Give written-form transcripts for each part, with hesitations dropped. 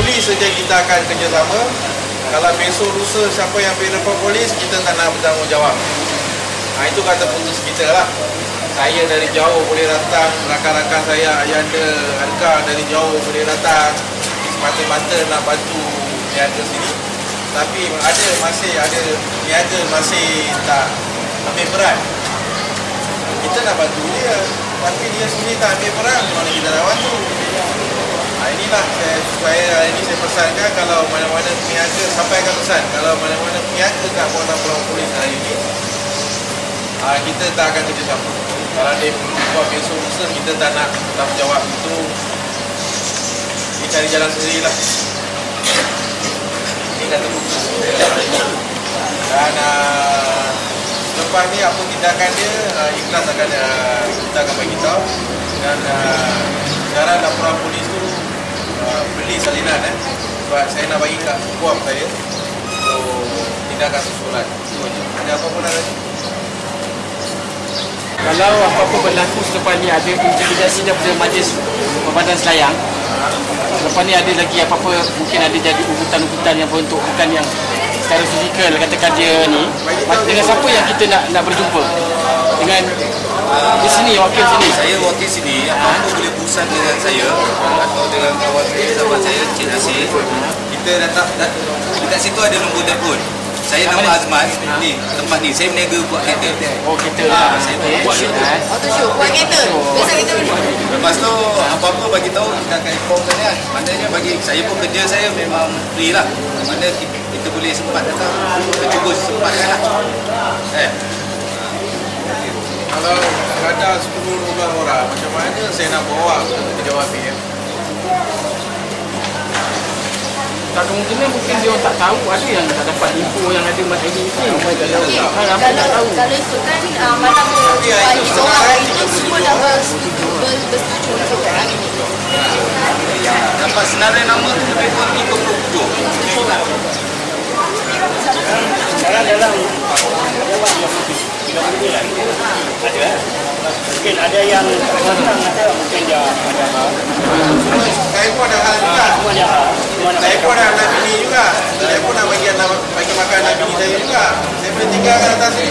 polis saja kita akan kerjasama. Kalau besok lusa siapa yang pergi report polis, kita tak nak bertanggungjawab. Itu kata putus kita lah. Saya dari jauh boleh datang, rakan-rakan saya, ayahanda, Alka dari jauh boleh datang, semata-mata nak bantu niaga sini. Tapi masih ada niaga masih tak ambil peran. Kita nak bantu dia, tapi dia sendiri tak ambil peran, mana kita nak bantu. Inilah saya hari ini saya pesankan, kalau mana-mana peniaga, sampaikan pesan, kalau mana-mana peniaga kat Kuala Pulau Polis hari ini, kita tak akan kerjasama. Kalau dia buat besok lusa, kita tak nak tanggungjawab. Itu dia cari jalan sendirilah. Ini kata putus. Dan lepas ni apa tindakan dia, ikhlas akan kita akan bagi tahu. Dan sekarang laporan polis tu beli salinan sebab saya nak bagi kat kuam saya untuk tindakan susulan. Ada apa pun lagi? Kalau apa-apa berlaku selepas ni, ada intimidasi daripada Majlis Badan Selayang, lepas ni ada lagi apa-apa, mungkin ada jadi urutan-urutan yang bentuk bukan yang secara fizikal, katakan dia ni, dengan siapa yang kita nak berjumpa? Dengan di sini, wakil sini. Saya wakil sini, apa-apa boleh pusat dengan saya atau dengan kawan saya, sahabat saya, Cik Nasir. Kita datang, dekat situ ada nombor telefon. Saya nama Azman, ni tempat ni, saya berniaga buat kereta. Oh, kereta lah. Saya buat kereta. Buat kereta? Biasa kereta benda? Lepas tu, apa-apa bagi tahu, kita akan inform kan. Maknanya bagi saya pun kerja saya memang free lah. Mana kita boleh sempat datang, kita cuba sempatkan lah. Kalau ada 10-12 orang, macam mana saya nak bawa ke pejabat PM? Tak kemungkinan mungkin dia orang tak tahu, ada yang tak dapat info yang ada mat ini. Ramai tak tahu. Kalau itu kan malam bagi seorang itu semua dah bersetuju untuk orang ini. Dapat senarai nama tu lebih kurang 37. Sekarang dalam ada mungkin ada yang senang, ada mungkin dia ada Saya pun ada hal juga. Saya pun ada anak bini juga. Saya pun nak bagi makan anak bini saya juga. Saya boleh tinggalkan atas ni.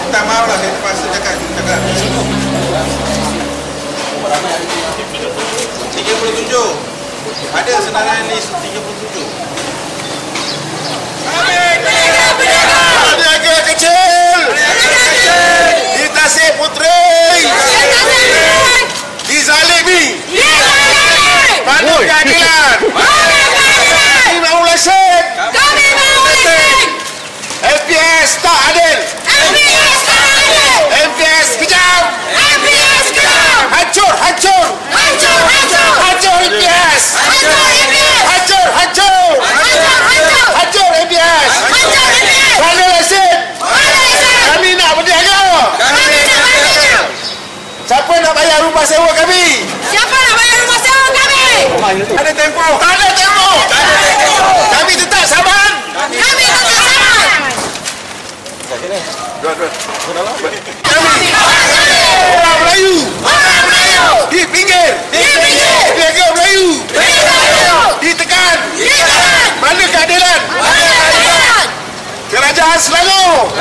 Tak mahu lah, saya terpaksa cakap. 37. Ada senarai list 37. Peniaga kecil di Tasik Puteri dizalimi, pandu keadilan, kami mahu lesen, MPS tak adil, MPS kejam, hancur MPS, hancur MPS, pandu lesen, kami nak berniaga. Siapa nak bayar rumah sewa kami? Ada tempoh. Kami tetap saman. Kami orang Melayu. Di pinggir. Peniaga Melayu. Ditekan. Mana keadilan? Kerajaan Selangor.